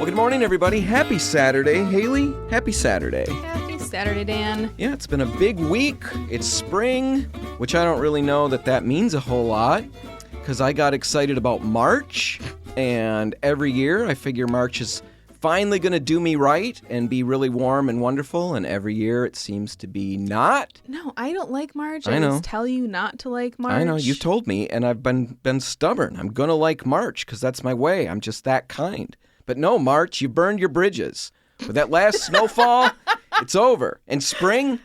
Well, good morning, everybody. Happy Saturday. Hailey, happy Saturday. Happy Saturday, Dan. Yeah, it's been a big week. It's spring, which I don't really know that means a whole lot because I got excited about March, and every year I figure March is finally going to do me right and be really warm and wonderful, and every year it seems to be not. No, I don't like March. I know. Just tell you not to like March. I know, you've told me, and I've been stubborn. I'm going to like March because that's my way. I'm just that kind. But no, March, you burned your bridges. With that last snowfall, it's over. And spring...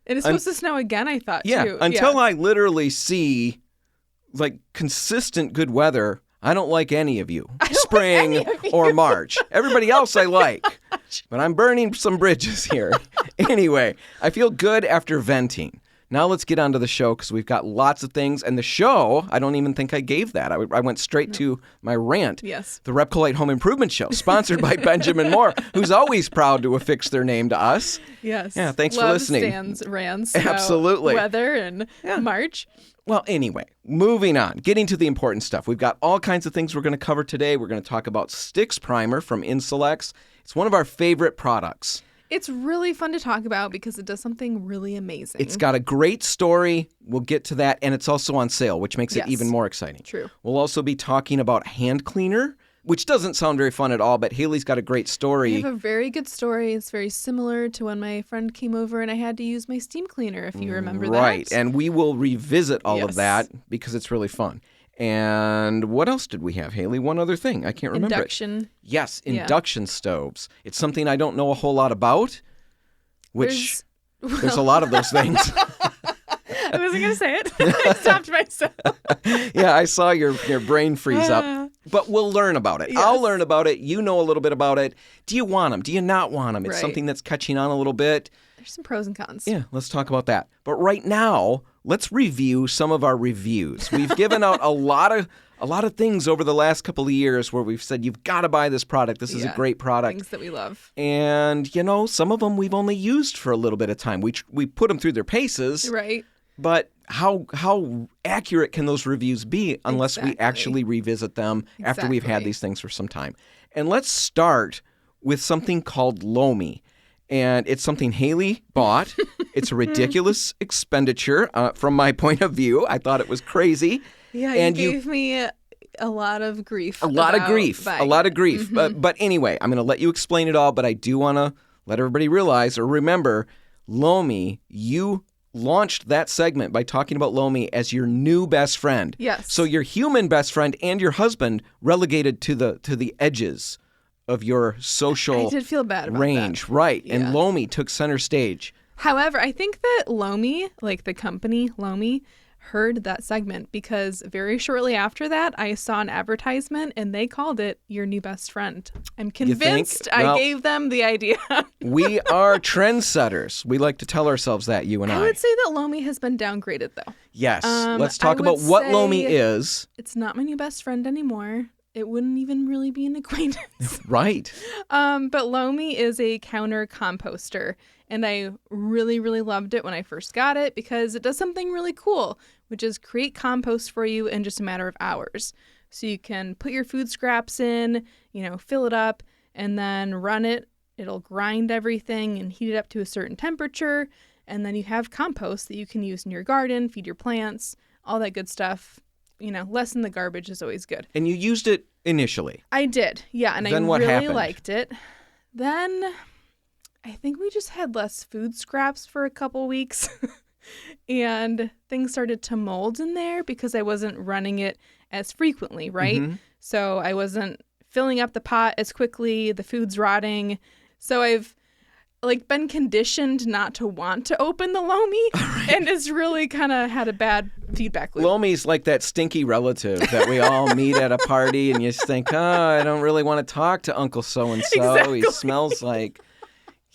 It is supposed to snow again, I thought, too. Until I literally see, like, consistent good weather, I don't like any of you. Spring or March. Everybody else I like. But I'm burning some bridges here. Anyway, I feel good after venting. Now let's get on to the show because we've got lots of things. And the show, I don't even think I gave that. I went straight to my rant. Yes. The Repcolite Home Improvement Show, sponsored by Benjamin Moore, who's always proud to affix their name to us. Yes. Yeah, thanks for listening. Stan's rants Absolutely. about weather and March. Well, anyway, moving on, getting to the important stuff. We've got all kinds of things we're going to cover today. We're going to talk about STIX Primer from Insulex. It's one of our favorite products. It's really fun to talk about because it does something really amazing. It's got a great story. We'll get to that. And it's also on sale, which makes it even more exciting. True. We'll also be talking about hand cleaner, which doesn't sound very fun at all, but Hailey's got a great story. I have a very good story. It's very similar to when my friend came over and I had to use my steam cleaner, if you remember that. Right. And we will revisit all of that because it's really fun. And what else did we have, Hailey? One other thing. I can't remember Induction. Yes, induction stoves. It's something I don't know a whole lot about, which there's a lot of those things. I wasn't going to say it. I stopped myself. Yeah, I saw your brain freeze up. But we'll learn about it. Yes. I'll learn about it. You know a little bit about it. Do you want them? Do you not want them? It's something that's catching on a little bit. There's some pros and cons. Yeah, let's talk about that. But right now, let's review some of our reviews. We've given out a lot of things over the last couple of years where we've said, you've got to buy this product. This is a great product. Things that we love. And, some of them we've only used for a little bit of time. We put them through their paces. Right. But how accurate can those reviews be unless we actually revisit them after we've had these things for some time? And let's start with something called Lomi. And it's something Hailey bought. It's a ridiculous expenditure from my point of view. I thought it was crazy. Yeah, and you gave me a lot of grief. A lot of grief. Mm-hmm. But anyway, I'm going to let you explain it all, but I do want to let everybody realize or remember, Lomi, you launched that segment by talking about Lomi as your new best friend. Yes. So your human best friend and your husband relegated to the edges of your social I did feel bad about range. that. Right. Yeah. And Lomi took center stage. However, I think that Lomi, like the company Lomi, heard that segment because very shortly after that, I saw an advertisement and they called it your new best friend. I'm convinced I gave them the idea. We are trendsetters. We like to tell ourselves that, you and I. I would say that Lomi has been downgraded, though. Yes. Let's talk about what Lomi is. It's not my new best friend anymore. It wouldn't even really be an acquaintance. Right. But Lomi is a counter composter. And I really, really loved it when I first got it because it does something really cool, which is create compost for you in just a matter of hours. So you can put your food scraps in, fill it up, and then run it. It'll grind everything and heat it up to a certain temperature. And then you have compost that you can use in your garden, feed your plants, all that good stuff. Less in the garbage is always good. And you used it initially. I did. Yeah. And then I really liked it. Then I think we just had less food scraps for a couple weeks and things started to mold in there because I wasn't running it as frequently, right? Mm-hmm. So I wasn't filling up the pot as quickly, the food's rotting. So I've been conditioned not to want to open the Lomi and it's really kind of had a bad feedback loop. Lomi's like that stinky relative that we all meet at a party and you just think, I don't really want to talk to Uncle so-and-so. Exactly. He smells like...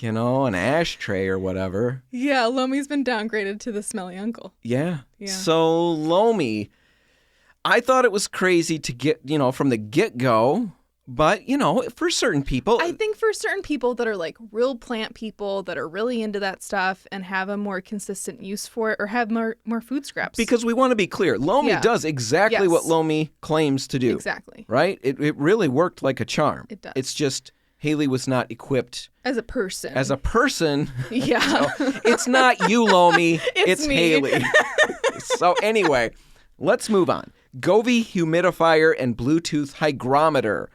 an ashtray or whatever. Yeah, Lomi's been downgraded to the smelly uncle. Yeah. So Lomi, I thought it was crazy to get, from the get-go, but, for certain people. I think for certain people that are like real plant people that are really into that stuff and have a more consistent use for it or have more food scraps. Because we want to be clear, Lomi does exactly what Lomi claims to do. Exactly. Right? It really worked like a charm. It does. It's just... Hailey was not equipped As a person. as a person. Yeah. So it's not you, Lomi. It's me. Hailey. So anyway, let's move on. GOVEE humidifier and Bluetooth hygrometer.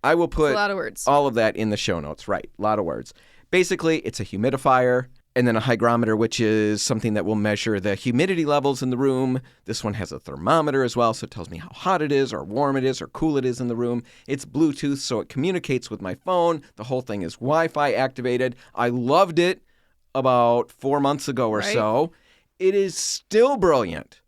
I will put a lot of words. all of that in the show notes. Right. A lot of words. Basically, it's a humidifier and then a hygrometer, which is something that will measure the humidity levels in the room. This one has a thermometer as well, so it tells me how hot it is or warm it is or cool it is in the room. It's Bluetooth, so it communicates with my phone. The whole thing is Wi-Fi activated. I loved it about 4 months ago or so. It is still brilliant.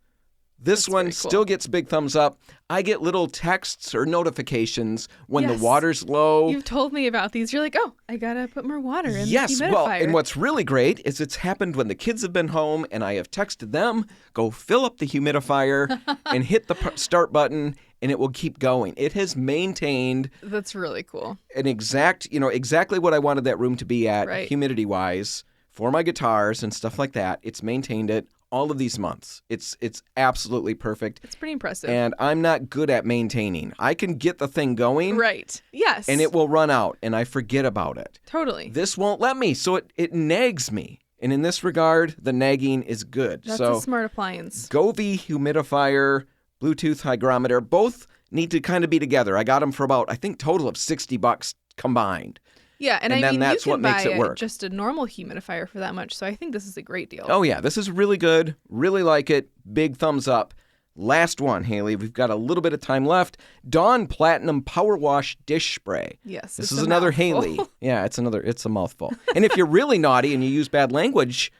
This one still gets big thumbs up. I get little texts or notifications when the water's low. You've told me about these. You're like, oh, I got to put more water in the humidifier. Well, and what's really great is it's happened when the kids have been home and I have texted them, go fill up the humidifier and hit the start button and it will keep going. It has maintained That's really cool. an exactly what I wanted that room to be at humidity-wise for my guitars and stuff like that. It's maintained it all of these months. It's absolutely perfect. It's pretty impressive. And I'm not good at maintaining. I can get the thing going. Right. Yes. And it will run out and I forget about it. Totally. This won't let me, so it nags me. And in this regard, the nagging is good. That's a smart appliance. GOVEE humidifier, Bluetooth hygrometer, both need to kind of be together. I got them for about, I think, total of $60 combined. Yeah, and then I mean, that's you what can makes buy it work. just a normal humidifier for that much, so I think this is a great deal. Oh, yeah, this is really good. Really like it. Big thumbs up. Last one, Hailey. We've got a little bit of time left. Dawn Platinum Power Wash Dish Spray. Yes, this is another Hailey. Yeah, it's a mouthful. And if you're really naughty and you use bad language,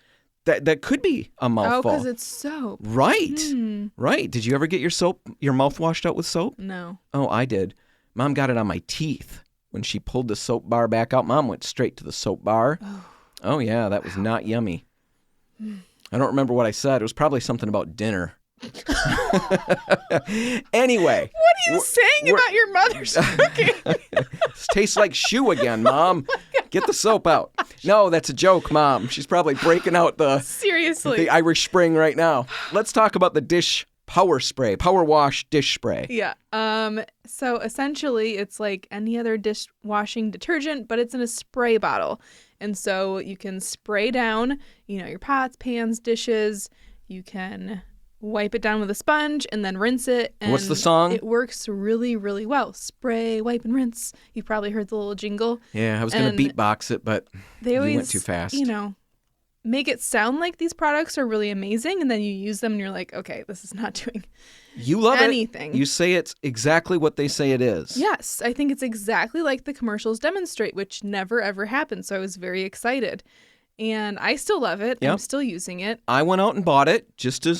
that could be a mouthful. Oh, because it's soap. Right. Right. Did you ever get your mouth washed out with soap? No. Oh, I did. Mom got it on my teeth. When she pulled the soap bar back out, Mom went straight to the soap bar. Oh yeah, that was not yummy. I don't remember what I said. It was probably something about dinner. Anyway. What are you saying about your mother's cooking? This tastes like shoe again, Mom. Get the soap out. No, that's a joke, Mom. She's probably breaking out Seriously. the Irish Spring right now. Let's talk about the dish power wash dish spray. Yeah. So essentially it's like any other dishwashing detergent, but it's in a spray bottle. And so you can spray down, your pots, pans, dishes. You can wipe it down with a sponge and then rinse it. And what's the song? It works really, really well. Spray, wipe, and rinse. You've probably heard the little jingle. Yeah, I was going to beatbox it, but they always, you went too fast. Make it sound like these products are really amazing, and then you use them and you're like, okay, this is not doing anything. You say it's exactly what they say it is. Yes, I think it's exactly like the commercials demonstrate, which never ever happened. So I was very excited. And I still love it. Yep. I'm still using it. I went out and bought it just to,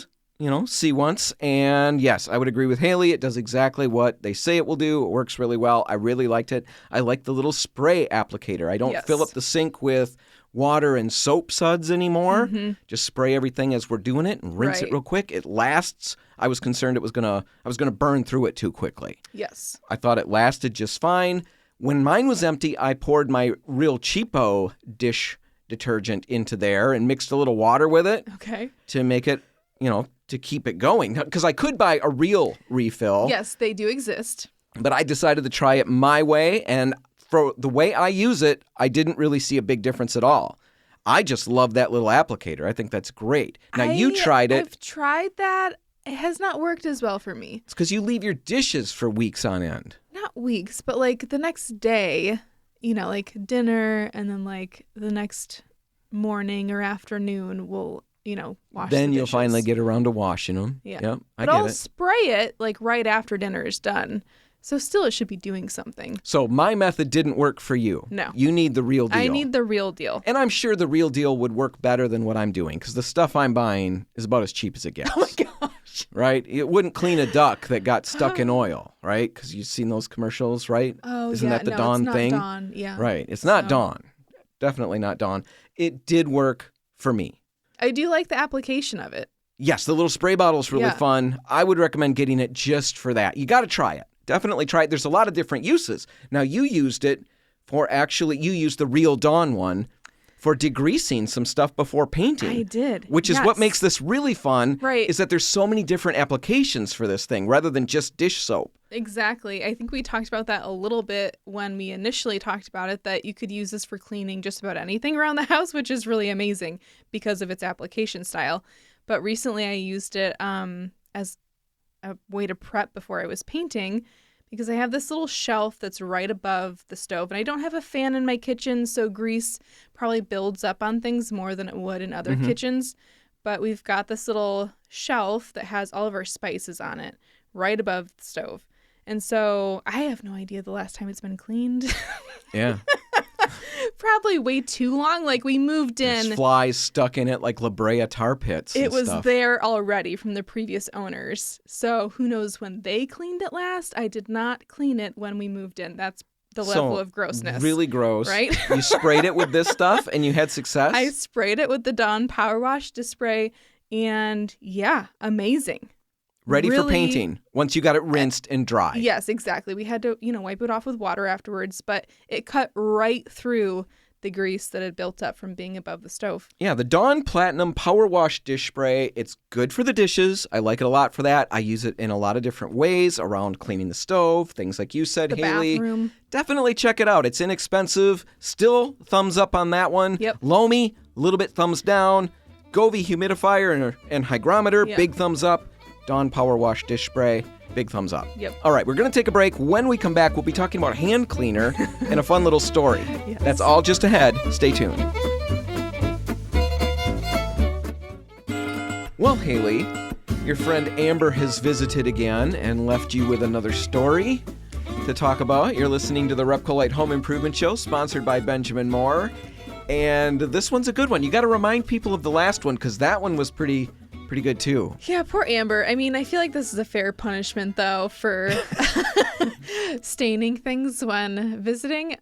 see once. And yes, I would agree with Hailey. It does exactly what they say it will do. It works really well. I really liked it. I like the little spray applicator. I don't fill up the sink with water and soap suds anymore. Just spray everything as we're doing it and rinse it real quick. It lasts. I was concerned I was gonna burn through it too quickly. Yes. I thought it lasted just fine. When mine was empty, I poured my real cheapo dish detergent into there and mixed a little water with it. Okay. To make it, to keep it going. Because I could buy a real refill. Yes, they do exist. But I decided to try it my way, and for the way I use it, I didn't really see a big difference at all. I just love that little applicator. I think that's great. Now, you tried it. I've tried that. It has not worked as well for me. It's because you leave your dishes for weeks on end. Not weeks, but like the next day, like dinner, and then like the next morning or afternoon, we'll, wash Then the you'll dishes. finally get around to washing them. Yeah. Yep, But I'll spray it like right after dinner is done. So still it should be doing something. So my method didn't work for you. No. You need the real deal. I need the real deal. And I'm sure the real deal would work better than what I'm doing because the stuff I'm buying is about as cheap as it gets. Oh my gosh. Right? It wouldn't clean a duck that got stuck in oil, right? Because you've seen those commercials, right? Oh, Isn't that the no, Dawn it's not thing? Dawn. Yeah. Right. It's not Dawn. Definitely not Dawn. It did work for me. I do like the application of it. Yes, the little spray bottle is really fun. I would recommend getting it just for that. You got to try it. Definitely try it. There's a lot of different uses. Now, you used it for you used the real Dawn one for degreasing some stuff before painting. I did. Which is what makes this really fun, right. is that there's so many different applications for this thing rather than just dish soap. Exactly. I think we talked about that a little bit when we initially talked about it, that you could use this for cleaning just about anything around the house, which is really amazing because of its application style. But recently I used it as a way to prep before I was painting, because I have this little shelf that's right above the stove, and I don't have a fan in my kitchen, so grease probably builds up on things more than it would in other kitchens. But we've got this little shelf that has all of our spices on it right above the stove. And so I have no idea the last time it's been cleaned. Yeah. Probably way too long. Like, we moved in. There's flies stuck in it like La Brea tar pits. It was stuff. there already from the previous owners. So who knows when they cleaned it last? I did not clean it when we moved in. That's the level of grossness. Really gross. Right? You sprayed it with this stuff and you had success? I sprayed it with the Dawn Power Wash Dish Spray, and yeah, amazing. Ready for painting once you got it rinsed and dry. Yes, exactly. We had to, wipe it off with water afterwards, but it cut right through the grease that had built up from being above the stove. Yeah, the Dawn Platinum Power Wash Dish Spray. It's good for the dishes. I like it a lot for that. I use it in a lot of different ways around cleaning the stove, things like you said, The Hailey. bathroom. Definitely check it out. It's inexpensive. Still thumbs up on that one. Yep. Lomi, a little bit thumbs down. GOVEE Humidifier and Hygrometer, Yep. big thumbs up. Dawn Power Wash Dish Spray, big thumbs up. Yep. All right, we're going to take a break. When we come back, we'll be talking about hand cleaner and a fun little story. Yes. That's all just ahead. Stay tuned. Well, Hailey, your friend Amber has visited again and left you with another story to talk about. You're listening to the Repcolite Home Improvement Show, sponsored by Benjamin Moore. And this one's a good one. You got to remind people of the last one, because that one was pretty good too. Yeah, poor Amber. I mean, I feel like this is a fair punishment, though, for staining things when visiting.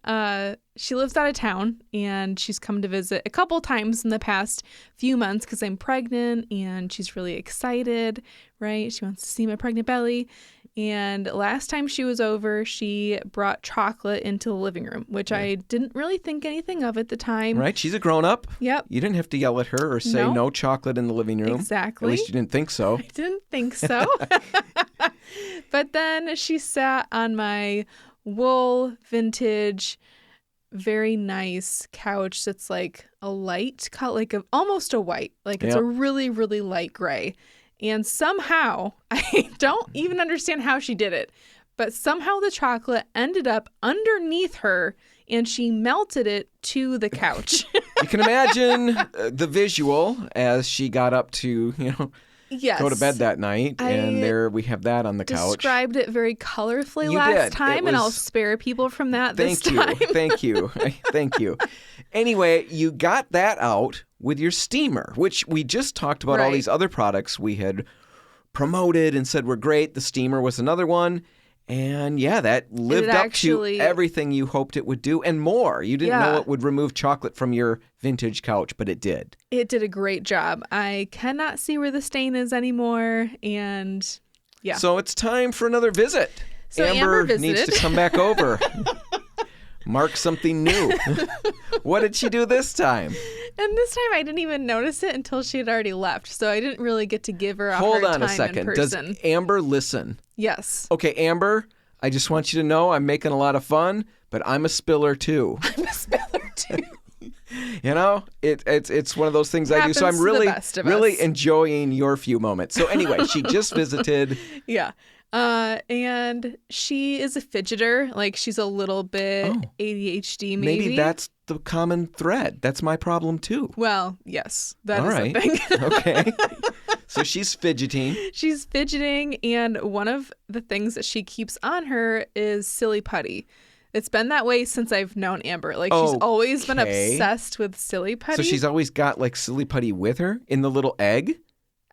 She lives out of town, and she's come to visit a couple times in the past few months because I'm pregnant, and she's really excited, right? She wants to see my pregnant belly. And last time she was over, she brought chocolate into the living room, which I didn't really think anything of at the time. Right? She's a grown-up. Yep. You didn't have to yell at her or say no chocolate in the living room. Exactly. At least you didn't think so. I didn't think so. But then she sat on my wool vintage, very nice couch that's like a light color, like almost a white. Like it's a really, really light gray. And somehow, I don't even understand how she did it, but somehow the chocolate ended up underneath her and she melted it to the couch. You can imagine the visual as she got up to, Yes. go to bed that night. And there we have that on the couch. Described it very colorfully You last did. time, and I'll spare people from that this time. Thank you. Thank you. Anyway, you got that out with your steamer, which we just talked about all these other products we had promoted and said were great. The steamer was another one. And yeah, that lived up to everything you hoped it would do and more. You didn't know it would remove chocolate from your vintage couch, but it did. It did a great job. I cannot see where the stain is anymore. And yeah. So it's time for another visit. So Amber visited. needs to come back over. Mark something new. What did she do this time? And this time I didn't even notice it until she had already left. So I didn't really get to give her a Hold hard on a time second. in Does person. Amber listen? Yes. Okay, Amber, I just want you to know I'm making a lot of fun, but I'm a spiller too. I'm a spiller too. It's one of those things I do. So I'm really enjoying your few moments. So anyway, she just visited. Yeah. And she is a fidgeter. Like, she's a little bit ADHD, maybe. Maybe that's the common thread. That's my problem too. Well, yes, that All is right. a thing. Okay. So she's fidgeting. She's fidgeting, and one of the things that she keeps on her is silly putty. It's been that way since I've known Amber. Like, she's always been obsessed with silly putty. So she's always got like silly putty with her in the little egg?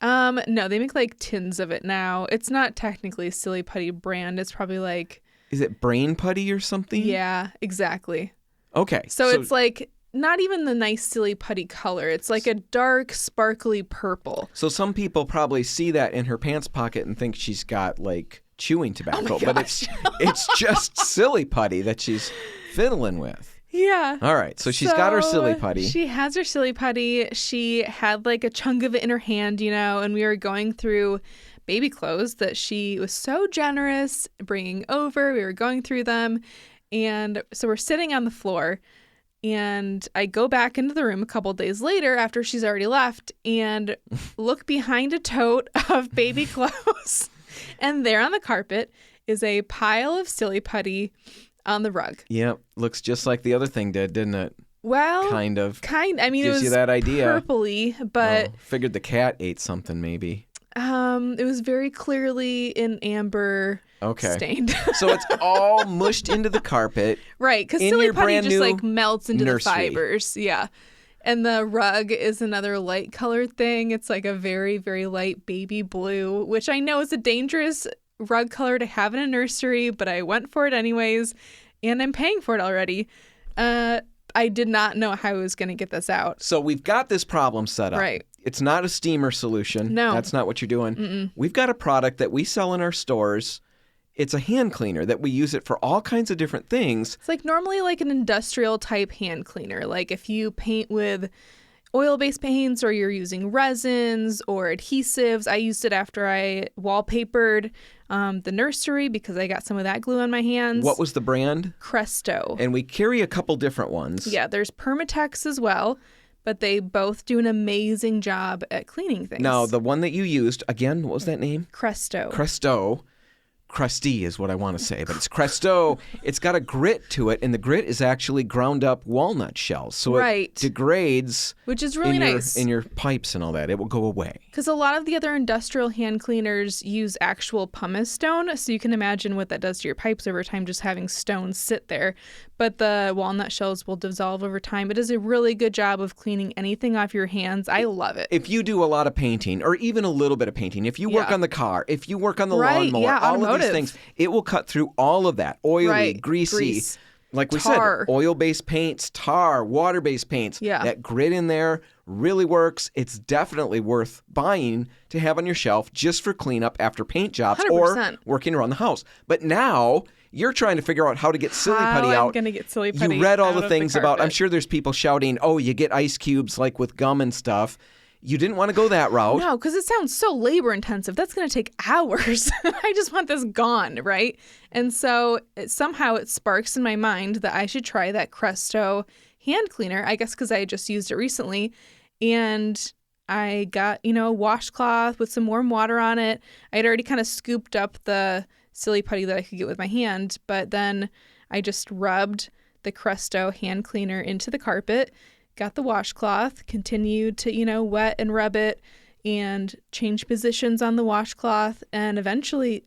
No, they make like tins of it now. It's not technically a silly putty brand. It's probably like... Is it brain putty or something? Yeah, exactly. Okay. So it's like not even the nice silly putty color. It's like a dark, sparkly purple. So some people probably see that in her pants pocket and think she's got like chewing tobacco, but it's just silly putty that she's fiddling with. Yeah. All right. So she's got her silly putty. She has her silly putty. She had like a chunk of it in her hand, and we were going through baby clothes that she was so generous bringing over. We were going through them. And so we're sitting on the floor. And I go back into the room a couple days later after she's already left and look behind a tote of baby clothes. And there on the carpet is a pile of silly putty on the rug. Yep. Looks just like the other thing did, didn't it? Well, kind of. I mean, gives it was you that idea. purpley, but figured the cat ate something maybe. It was very clearly in amber stained. So it's all mushed into the carpet. Right, because silly putty just new like melts into nursery. the fibers. Yeah. And the rug is another light colored thing. It's like a very, very light baby blue, which I know is a dangerous rug color to have in a nursery, but I went for it anyways, and I'm paying for it already. I did not know how I was going to get this out. So we've got this problem set up. Right. It's not a steamer solution. No. That's not what you're doing. Mm-mm. We've got a product that we sell in our stores. It's a hand cleaner that we use it for all kinds of different things. It's like normally like an industrial type hand cleaner. Like if you paint with oil-based paints or you're using resins or adhesives. I used it after I wallpapered the nursery because I got some of that glue on my hands. What was the brand? Cresto. And we carry a couple different ones. Yeah, there's Permatex as well, but they both do an amazing job at cleaning things. Now, the one that you used, again, what was that name? Cresto. Cresto. Crusty is what I want to say, but it's Cresto. It's got a grit to it, and the grit is actually ground up walnut shells. So it degrades, which is really nice. In your pipes and all that. It will go away. Because a lot of the other industrial hand cleaners use actual pumice stone, so you can imagine what that does to your pipes over time, just having stones sit there. But the walnut shells will dissolve over time. It does a really good job of cleaning anything off your hands. I love it. If you do a lot of painting, or even a little bit of painting, if you work on the car, if you work on the lawnmower, all of these things, it will cut through all of that. Oily, greasy, like we said, oil-based paints, tar, water-based paints. Yeah. That grit in there really works. It's definitely worth buying to have on your shelf just for cleanup after paint jobs 100%. or working around the house. But now you're trying to figure out how to get silly putty out. I'm going to get silly putty. You read all the things about, I'm sure there's people shouting, oh, you get ice cubes like with gum and stuff. You didn't want to go that route. No, because it sounds so labor intensive. That's going to take hours. I just want this gone, right? And so somehow it sparks in my mind that I should try that Cresto hand cleaner, I guess because I just used it recently. And I got, a washcloth with some warm water on it. I had already kind of scooped up the silly putty that I could get with my hand, but then I just rubbed the Cresto hand cleaner into the carpet, got the washcloth, continued to, wet and rub it and change positions on the washcloth. And eventually,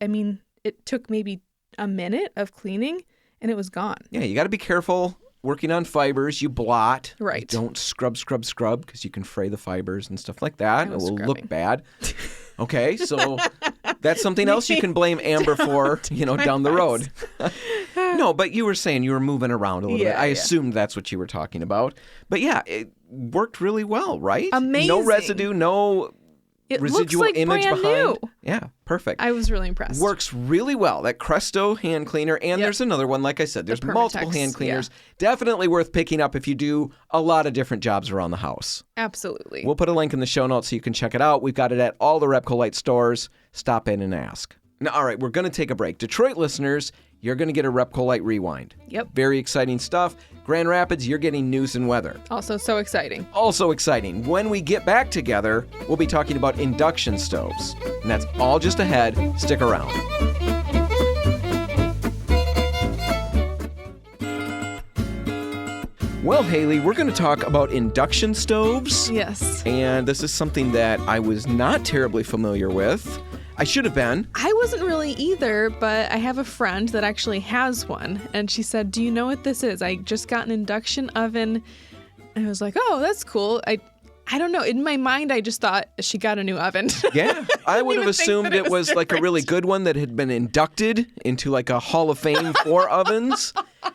it took maybe a minute of cleaning and it was gone. Yeah, you got to be careful working on fibers. You blot. Right. You don't scrub because you can fray the fibers and stuff like that. It will look bad. Okay, so that's something else you can blame Amber for, down the road. No, but you were saying you were moving around a little bit. I assumed that's what you were talking about. But yeah, it worked really well, right? Amazing. No residue, no residual looks like image brand behind. New. Yeah, perfect. I was really impressed. Works really well. That Cresto hand cleaner, and there's another one, like I said, there's multiple hand cleaners. Definitely worth picking up if you do a lot of different jobs around the house. Absolutely. We'll put a link in the show notes so you can check it out. We've got it at all the Repco Light stores. Stop in and ask. Now, all right, we're going to take a break. Detroit listeners, you're going to get a Repco Light Rewind. Yep. Very exciting stuff. Grand Rapids, you're getting news and weather. Also so exciting. Also exciting. When we get back together, we'll be talking about induction stoves. And that's all just ahead. Stick around. Well, Hailey, we're going to talk about induction stoves. Yes. And this is something that I was not terribly familiar with. I should have been. I wasn't really either, but I have a friend that actually has one. And she said, do you know what this is? I just got an induction oven. And I was like, oh, that's cool. I don't know. In my mind, I just thought she got a new oven. Yeah. I would have assumed it was like a really good one that had been inducted into like a Hall of Fame for ovens.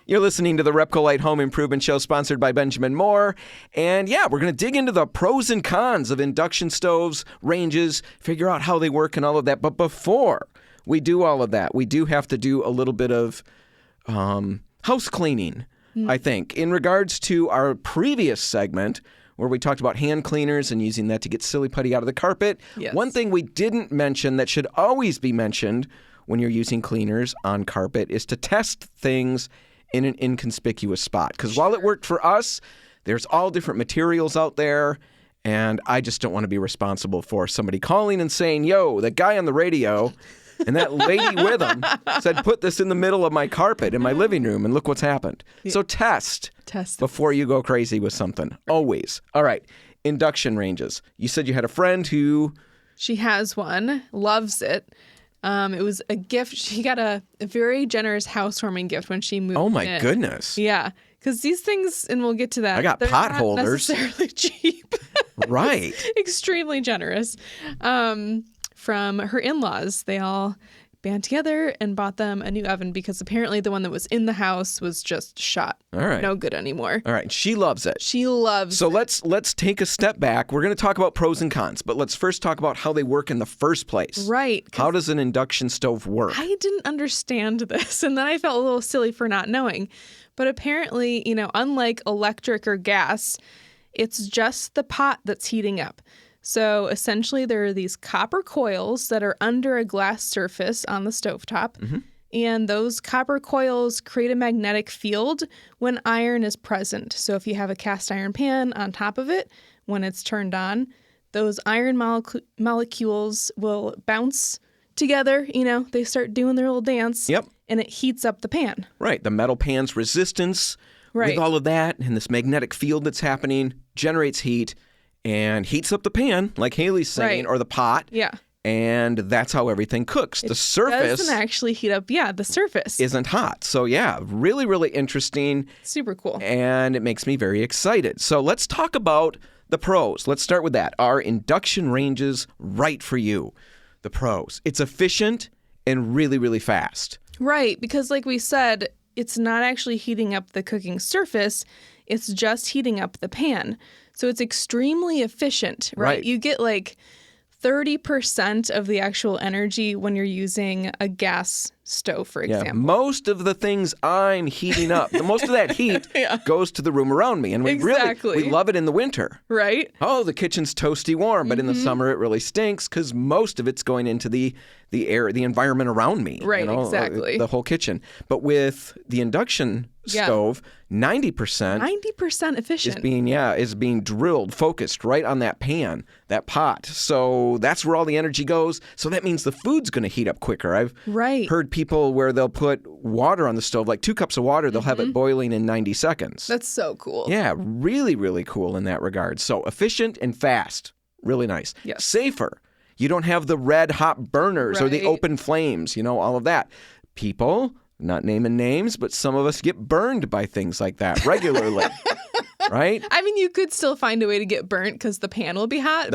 You're listening to the Repco Light Home Improvement Show, sponsored by Benjamin Moore. And yeah, we're going to dig into the pros and cons of induction stoves, ranges, figure out how they work and all of that. But before we do all of that, we do have to do a little bit of house cleaning. I think. In regards to our previous segment, where we talked about hand cleaners and using that to get silly putty out of the carpet, one thing we didn't mention that should always be mentioned when you're using cleaners on carpet is to test things in an inconspicuous spot. Because while it worked for us, there's all different materials out there, and I just don't want to be responsible for somebody calling and saying, yo, that guy on the radio and that lady with him said, put this in the middle of my carpet in my living room, and look what's happened. Yeah. So test before you go crazy with something. Always. All right. Induction ranges. You said you had a friend who... She has one. Loves it. It was a gift. She got a very generous housewarming gift when she moved in. Oh, my goodness. Yeah. Because these things, and we'll get to that. I got pot holders. They're not necessarily cheap. Right. Extremely generous. From her in-laws. They all band together and bought them a new oven because apparently the one that was in the house was just shot. All right. No good anymore. All right. She loves it. She loves So it. let's take a step back. We're going to talk about pros and cons, but let's first talk about how they work in the first place. Right. How does an induction stove work? I didn't understand this, and then I felt a little silly for not knowing. But apparently, unlike electric or gas, it's just the pot that's heating up. So essentially, there are these copper coils that are under a glass surface on the stovetop. Mm-hmm. And those copper coils create a magnetic field when iron is present. So if you have a cast iron pan on top of it, when it's turned on, those iron molecules will bounce together. They start doing their little dance. Yep. And it heats up the pan. Right. The metal pan's resistance with all of that and this magnetic field that's happening generates heat and heats up the pan, like Hailey's saying, or the pot. Yeah. And that's how everything cooks. The surface doesn't actually heat up. Yeah, the surface isn't hot. So yeah, really, really interesting. Super cool. And it makes me very excited. So let's talk about the pros. Let's start with that. Are induction ranges right for you? The pros. It's efficient and really, really fast. Right, because like we said, it's not actually heating up the cooking surface. It's just heating up the pan. So it's extremely efficient, right? You get like 30% of the actual energy when you're using a gas stove, for example. Most of the things I'm heating up, most of that heat goes to the room around me. And we love it in the winter. Right. Oh, the kitchen's toasty warm, but in the summer it really stinks because most of it's going into the air, the environment around me. Right, exactly. The whole kitchen. But with the induction stove, 90% efficient is being drilled, focused right on that pan, that pot. So that's where all the energy goes. So that means the food's going to heat up quicker. I've heard people where they'll put water on the stove, like 2 cups of water, they'll have it boiling in 90 seconds. That's so cool. Yeah, really, really cool in that regard. So efficient and fast. Really nice. Yes. Safer. You don't have the red hot burners or the open flames, all of that. People, not naming names, but some of us get burned by things like that regularly. Right? I mean, you could still find a way to get burnt because the pan will be hot.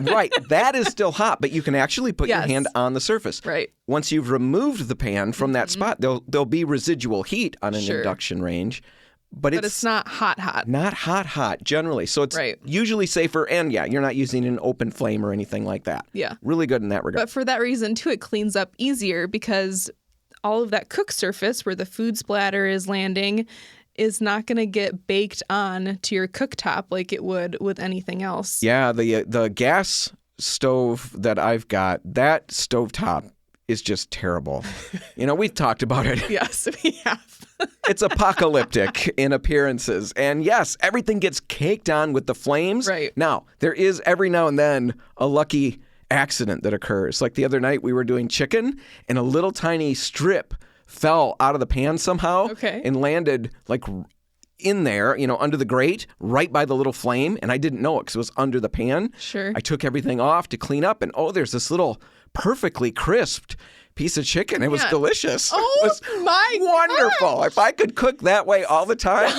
Right. That is still hot, but you can actually put your hand on the surface. Right. Once you've removed the pan from that spot, there'll be residual heat on an induction range. But it's not hot. Not hot generally. So it's usually safer. And you're not using an open flame or anything like that. Yeah. Really good in that regard. But for that reason, too, it cleans up easier because all of that cook surface where the food splatter is landing is not going to get baked on to your cooktop like it would with anything else. Yeah, the gas stove that I've got, that stovetop is just terrible. We've talked about it. Yes, we have. It's apocalyptic in appearances. And yes, everything gets caked on with the flames. Right. Now, there is every now and then a lucky accident that occurs. Like the other night we were doing chicken and a little tiny strip fell out of the pan somehow and landed like in there, under the grate, right by the little flame. And I didn't know it because it was under the pan. Sure. I took everything off to clean up and there's this little perfectly crisped piece of chicken. It was delicious. Oh, it was my wonderful. gosh. If I could cook that way all the time,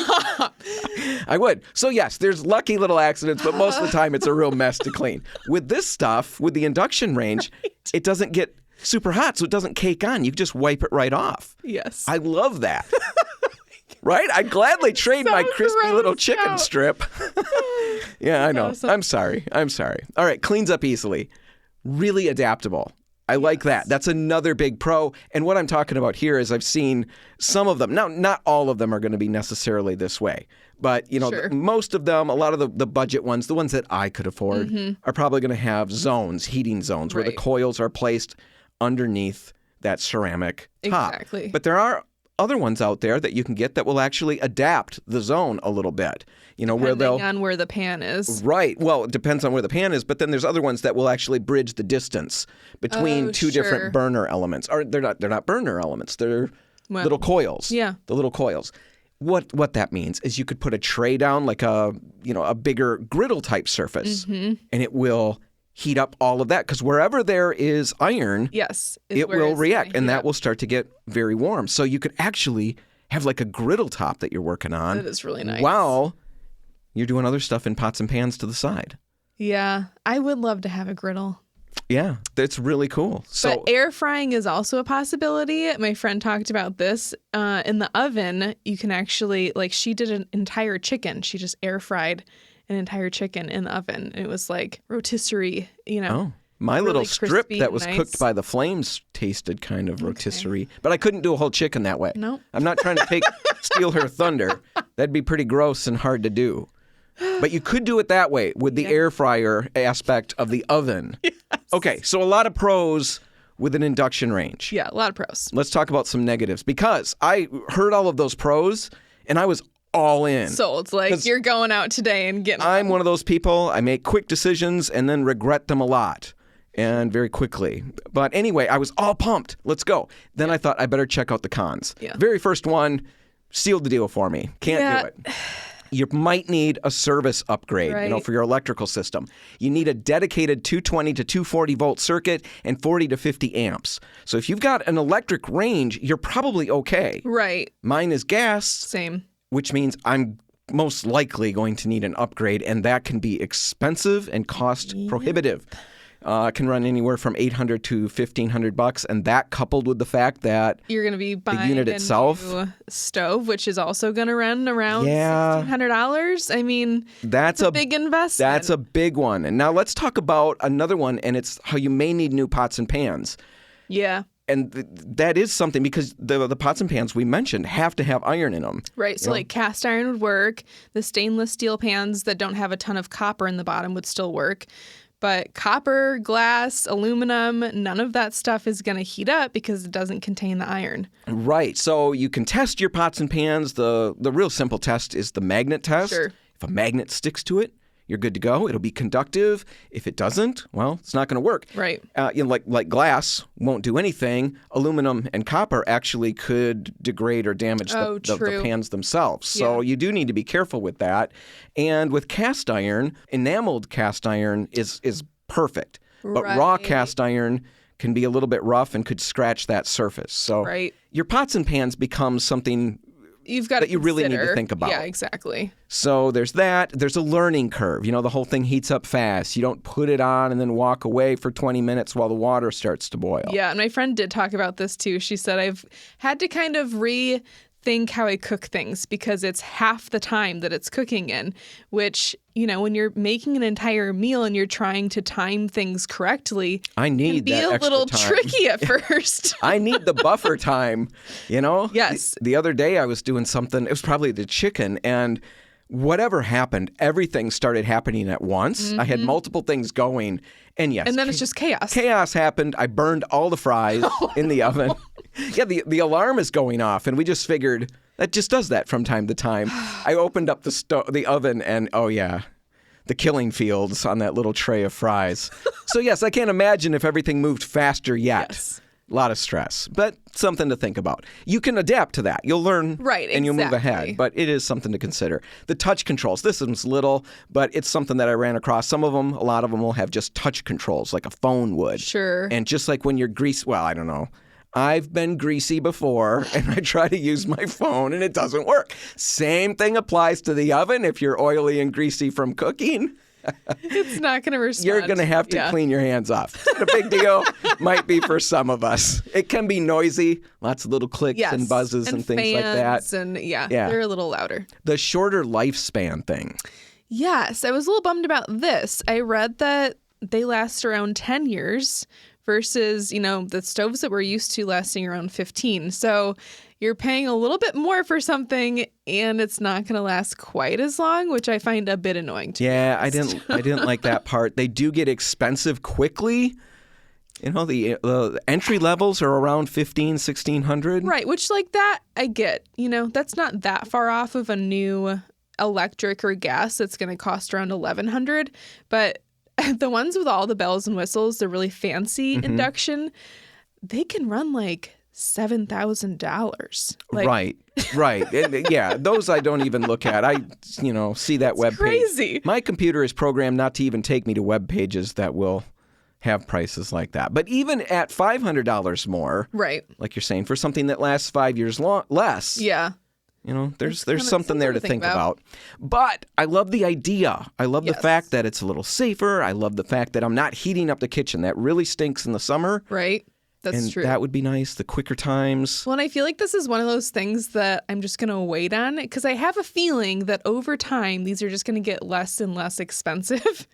I would. So yes, there's lucky little accidents, but most of the time it's a real mess to clean. With this stuff, with the induction range, it doesn't get super hot, so it doesn't cake on. You just wipe it right off. Yes. I love that. Right? I'd gladly trade my crispy little chicken strip. Yeah, I know. Awesome. I'm sorry. All right, cleans up easily. Really adaptable. I like that. That's another big pro. And what I'm talking about here is I've seen some of them. Now, not all of them are going to be necessarily this way. But, Sure. most of them, a lot of the budget ones, the ones that I could afford, are probably going to have zones, heating zones, where the Right. coils are placed underneath that ceramic top. Exactly. But there are other ones out there that you can get that will actually adapt the zone a little bit. Where they'll... Depending on where the pan is. Right. Well, it depends on where the pan is, but then there's other ones that will actually bridge the distance between two sure. different burner elements. Or they're not burner elements. They're little coils. Yeah. The little coils. What that means is you could put a tray down, like a bigger griddle type surface, and it will heat up all of that, because wherever there is iron, Yes. it will react, and that will start to get very warm. So you could actually have like a griddle top that you're working on. That is really nice. While you're doing other stuff in pots and pans to the side. Yeah. I would love to have a griddle. Yeah, that's really cool. So But air frying is also a possibility. My friend talked about this. In the oven, you can actually, she did an entire chicken. She just air fried an entire chicken in the oven. It was like rotisserie, Oh, my really little strip crispy that and was nice. cooked by the flames tasted kind of rotisserie, but I couldn't do a whole chicken that way. Nope. I'm not trying to steal her thunder. That'd be pretty gross and hard to do. But you could do it that way with the air fryer aspect of the oven. Yes. Okay, so a lot of pros with an induction range. Yeah, a lot of pros. Let's talk about some negatives, because I heard all of those pros and I was all in. Sold. Like, you're going out today and getting I'm one of those people. I make quick decisions and then regret them a lot and very quickly. But anyway, I was all pumped. Let's go. Then I thought I better check out the cons. Yeah. Very first one sealed the deal for me. Can't do it. You might need a service upgrade, Right. for your electrical system. You need a dedicated 220 to 240 volt circuit and 40 to 50 amps. So if you've got an electric range, you're probably okay. Right. Mine is gas, Same. which means I'm most likely going to need an upgrade, and that can be expensive and cost prohibitive. It can run anywhere from $800 to $1,500, and that coupled with the fact that You're going to be buying unit a itself- new stove, which is also going to run around Yeah. $1,600. I mean, that's it's a big investment. That's a big one. And now let's talk about another one, and it's how you may need new pots and pans. Yeah. And that is something, because the pots and pans we mentioned have to have iron in them. Right. So like cast iron would work. The stainless steel pans that don't have a ton of copper in the bottom would still work. But copper, glass, aluminum, none of that stuff is going to heat up because it doesn't contain the iron. Right. So you can test your pots and pans. The real simple test is the magnet test. Sure. If a magnet sticks to it, you're good to go. It'll be conductive. If it doesn't, well, it's not going to work. Right. Like glass won't do anything. Aluminum and copper actually could degrade or damage the pans themselves. So you do need to be careful with that. And with cast iron, enameled cast iron is perfect. But raw cast iron can be a little bit rough and could scratch that surface. So your pots and pans become something you've got that you really need to think about. Yeah, exactly. So there's that. There's a learning curve. The whole thing heats up fast. You don't put it on and then walk away for 20 minutes while the water starts to boil. Yeah, and my friend did talk about this too. She said, I've had to kind of rethink how I cook things because it's half the time that it's cooking in, which, when you're making an entire meal and you're trying to time things correctly, I need can be that a little extra time. tricky at first. I need the buffer time, Yes. The other day I was doing something, it was probably the chicken, and whatever happened, everything started happening at once. I had multiple things going, and yes. And then it's just chaos. Chaos happened. I burned all the fries in the oven. Yeah, the alarm is going off, and we just figured that just does that from time to time. I opened up the oven, and oh yeah, the killing fields on that little tray of fries. So yes, I can't imagine if everything moved faster yet. Yes. A lot of stress, but something to think about. You can adapt to that. You'll learn, and you'll move ahead, but it is something to consider. The touch controls, this one's little, but it's something that I ran across. A lot of them will have just touch controls, like a phone would. Sure. And just like when you're greasy, well, I don't know. I've been greasy before, and I try to use my phone, and it doesn't work. Same thing applies to the oven if you're oily and greasy from cooking. It's not going to respond. You're going to have to clean your hands off. It's not a big deal. Might be for some of us. It can be noisy. Lots of little clicks and buzzes and things like that. And they're a little louder. The shorter lifespan thing. Yes, I was a little bummed about this. I read that they last around 10 years, versus, the stoves that we're used to lasting around 15. So you're paying a little bit more for something and it's not going to last quite as long, which I find a bit annoying to Yeah, I didn't like that part. They do get expensive quickly. The entry levels are around $1,500-$1,600. Right, which like that I get. That's not that far off of a new electric or gas that's going to cost around $1,100. But the ones with all the bells and whistles, the really fancy induction, they can run like $7,000. Right. Yeah, those I don't even look at. I, see that web page. Crazy. My computer is programmed not to even take me to web pages that will have prices like that. But even at $500 more, right, like you're saying, for something that lasts 5 years less, yeah, there's something there to think about. But I love the idea. I love the fact that it's a little safer. I love the fact that I'm not heating up the kitchen. That really stinks in the summer. Right. That's true. That would be nice. The quicker times. Well, and I feel like this is one of those things that I'm just going to wait on because I have a feeling that over time, these are just going to get less and less expensive.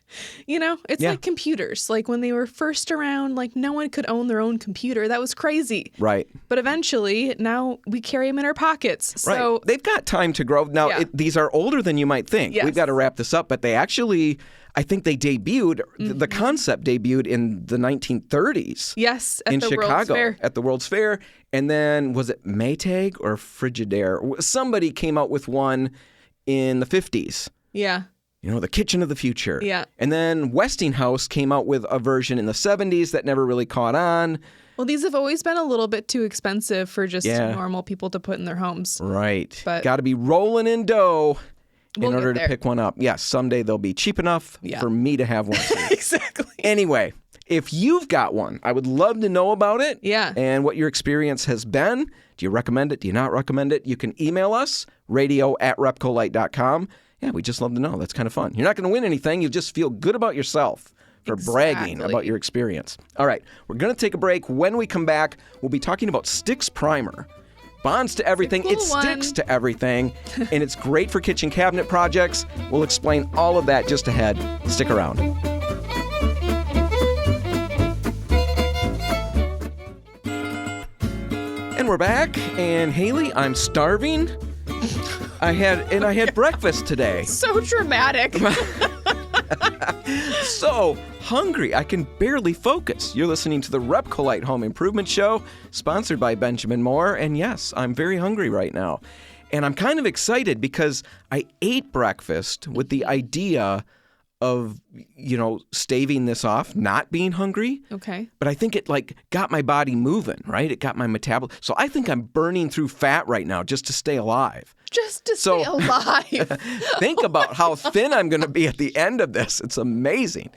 It's like computers. Like when they were first around, like no one could own their own computer. That was crazy. Right. But eventually, now we carry them in our pockets. Right. So they've got time to grow. Now, these are older than you might think. Yes. We've got to wrap this up, but they actually... I think they debuted, the concept debuted in the 1930s. Yes, in the Chicago, World's Fair. at the World's Fair. And then, was it Maytag or Frigidaire? Somebody came out with one in the 50s. Yeah. The kitchen of the future. Yeah. And then Westinghouse came out with a version in the 70s that never really caught on. Well, these have always been a little bit too expensive for just normal people to put in their homes. Right. But got to be rolling in dough. We'll in order to pick one up. Yes, someday they'll be cheap enough for me to have one too. Exactly. Anyway, if you've got one, I would love to know about it. Yeah. And what your experience has been. Do you recommend it? Do you not recommend it? You can email us, radio@repcolite.com. Yeah, we just love to know. That's kind of fun. You're not going to win anything. You just feel good about yourself for bragging about your experience. All right, we're going to take a break. When we come back, we'll be talking about STIX Primer. Bonds to everything, it sticks to everything, and it's great for kitchen cabinet projects. We'll explain all of that just ahead. Stick around. And we're back, and Hailey, I'm starving. I had breakfast today. So dramatic. So hungry, I can barely focus. You're listening to the Repcolite Home Improvement Show, sponsored by Benjamin Moore. And yes, I'm very hungry right now. And I'm kind of excited because I ate breakfast with the idea of, staving this off, not being hungry. Okay. But I think it got my body moving, right? It got my metabolism. So I think I'm burning through fat right now just to stay alive. Just to stay alive. Think about how thin I'm going to be at the end of this. It's amazing.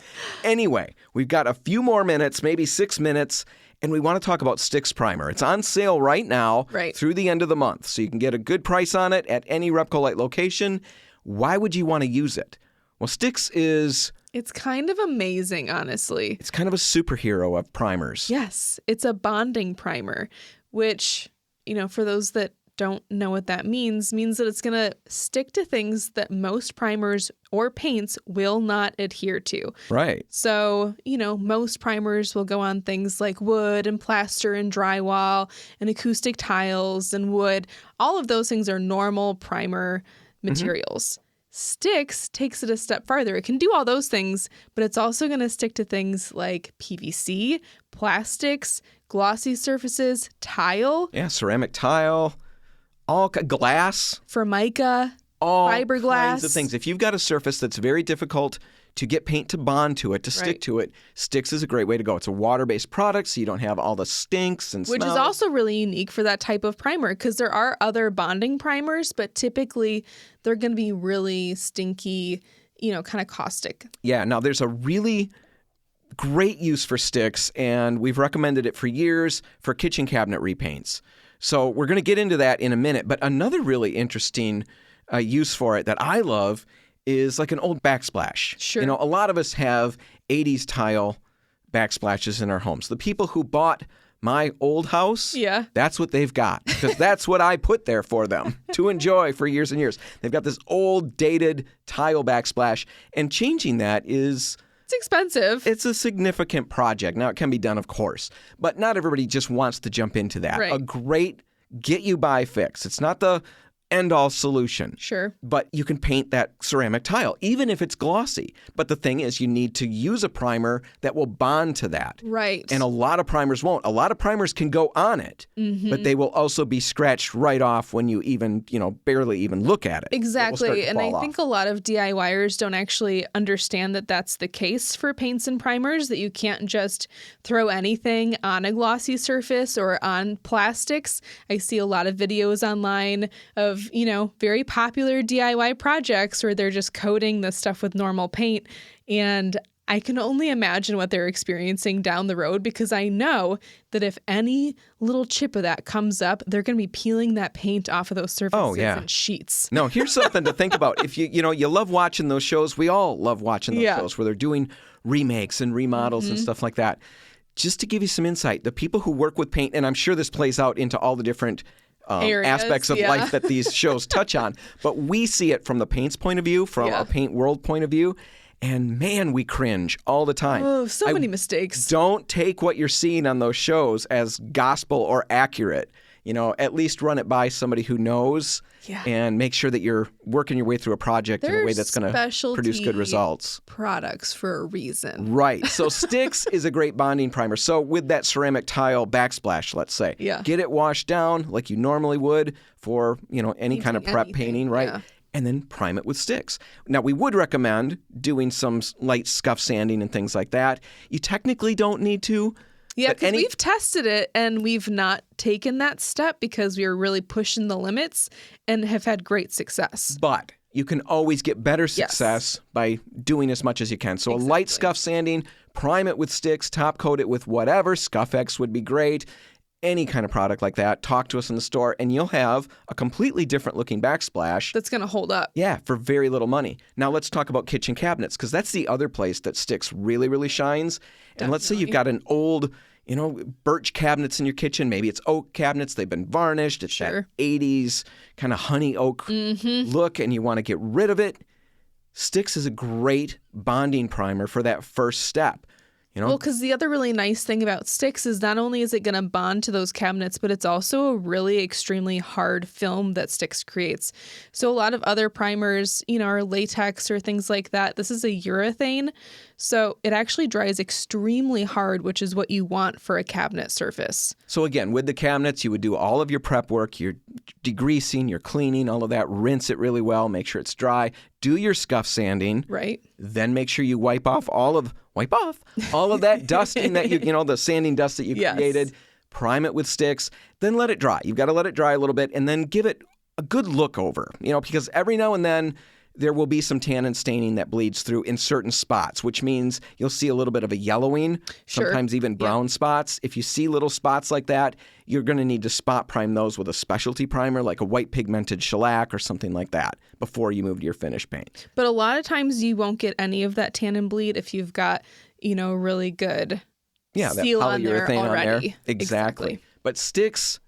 Anyway, we've got a few more minutes, maybe 6 minutes, and we want to talk about STIX Primer. It's on sale right now through the end of the month, so you can get a good price on it at any Repcolite location. Why would you want to use it? Well, STIX is... It's kind of amazing, honestly. It's kind of a superhero of primers. Yes, it's a bonding primer, which, for those that don't know what that means that it's going to stick to things that most primers or paints will not adhere to. Right. So, most primers will go on things like wood and plaster and drywall and acoustic tiles and wood. All of those things are normal primer materials. STIX takes it a step farther. It can do all those things, but it's also going to stick to things like PVC, plastics, glossy surfaces, tile. Yeah, ceramic tile. All glass, Formica, all fiberglass. Kinds of things. If you've got a surface that's very difficult to get paint to bond to it, to stick to it, STIX is a great way to go. It's a water-based product, so you don't have all the stinks and smells. Which is also really unique for that type of primer, because there are other bonding primers, but typically they're going to be really stinky, kind of caustic. Yeah, now there's a really great use for STIX, and we've recommended it for years for kitchen cabinet repaints. So we're going to get into that in a minute. But another really interesting use for it that I love is like an old backsplash. Sure. A lot of us have 80s tile backsplashes in our homes. The people who bought my old house, that's what they've got, because that's what I put there for them to enjoy for years and years. They've got this old, dated tile backsplash, and changing that is... It's expensive. It's a significant project. Now, it can be done, of course, but not everybody just wants to jump into that. Right. A great get-you-by fix. It's not the end-all solution. Sure. But you can paint that ceramic tile, even if it's glossy. But the thing is, you need to use a primer that will bond to that. Right. And a lot of primers won't. A lot of primers can go on it, but they will also be scratched right off when you even, barely even look at it. Exactly. And I think a a lot of DIYers don't actually understand that that's the case for paints and primers, that you can't just throw anything on a glossy surface or on plastics. I see a lot of videos online of, very popular DIY projects where they're just coating the stuff with normal paint. And I can only imagine what they're experiencing down the road, because I know that if any little chip of that comes up, they're going to be peeling that paint off of those surfaces in sheets. No, here's something to think about. If you love watching those shows, we all love watching those shows where they're doing remakes and remodels and stuff like that. Just to give you some insight, the people who work with paint, and I'm sure this plays out into all the different aspects of life that these shows touch on, but we see it from the paint's point of view, from a paint world point of view. And man, we cringe all the time. Oh, so many mistakes. Don't take what you're seeing on those shows as gospel or accurate. At least run it by somebody who knows and make sure that you're working your way through a project in a way that's going to produce good results. Products for a reason. Right. So STIX is a great bonding primer. So with that ceramic tile backsplash, let's say, get it washed down like you normally would for, any kind of prep painting, right? Yeah. And then prime it with STIX. Now, we would recommend doing some light scuff sanding and things like that. You technically don't need to. Yeah, because we've tested it and we've not taken that step because we were really pushing the limits and have had great success. But you can always get better success by doing as much as you can. So a light scuff sanding, prime it with STIX, top coat it with whatever. ScuffX would be great. Any kind of product like that, talk to us in the store, and you'll have a completely different looking backsplash. That's going to hold up. Yeah, for very little money. Now let's talk about kitchen cabinets, because that's the other place that STIX really, really shines. And let's say you've got an old, birch cabinets in your kitchen. Maybe it's oak cabinets. They've been varnished. It's that 80s kind of honey oak look, and you want to get rid of it. STIX is a great bonding primer for that first step. Well, because the other really nice thing about STIX is not only is it going to bond to those cabinets, but it's also a really extremely hard film that STIX creates. So a lot of other primers, are latex or things like that. This is a urethane. So it actually dries extremely hard, which is what you want for a cabinet surface. So again, with the cabinets, you would do all of your prep work, your degreasing, your cleaning, all of that. Rinse it really well. Make sure it's dry. Do your scuff sanding. Right. Then make sure you wipe off all of that dusting that the sanding dust that you created. Prime it with STIX. Then let it dry. You've got to let it dry a little bit and then give it a good look over, because every now and then there will be some tannin staining that bleeds through in certain spots, which means you'll see a little bit of a yellowing, sometimes even brown spots. If you see little spots like that, you're going to need to spot prime those with a specialty primer like a white pigmented shellac or something like that before you move to your finish paint. But a lot of times you won't get any of that tannin bleed if you've got, really good seal on there already. Exactly. But STIX,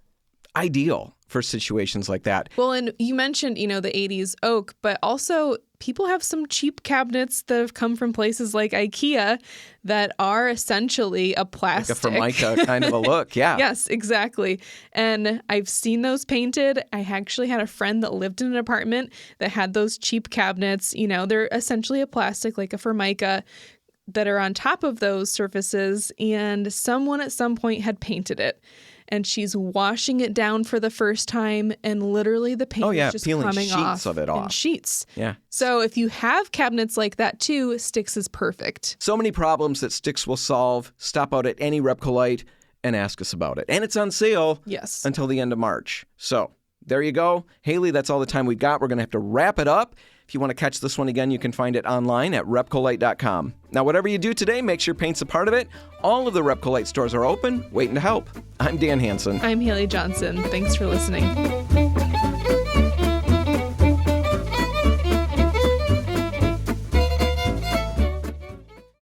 ideal for situations like that. Well, and you mentioned, the 80s oak, but also people have some cheap cabinets that have come from places like IKEA that are essentially a plastic. Like a Formica kind of a look, yeah. Yes, exactly. And I've seen those painted. I actually had a friend that lived in an apartment that had those cheap cabinets. They're essentially a plastic, like a Formica, that are on top of those surfaces. And someone at some point had painted it. And she's washing it down for the first time, and literally the paint is just peeling coming sheets of it off. In sheets. Yeah. So if you have cabinets like that too, STIX is perfect. So many problems that STIX will solve. Stop out at any Repcolite and ask us about it. And it's on sale until the end of March. So there you go. Hailey, that's all the time we've got. We're going to have to wrap it up. If you want to catch this one again, you can find it online at repcolite.com. Now, whatever you do today, make sure paint's a part of it. All of the Repcolite stores are open, waiting to help. I'm Dan Hansen. I'm Hailey Johnson. Thanks for listening.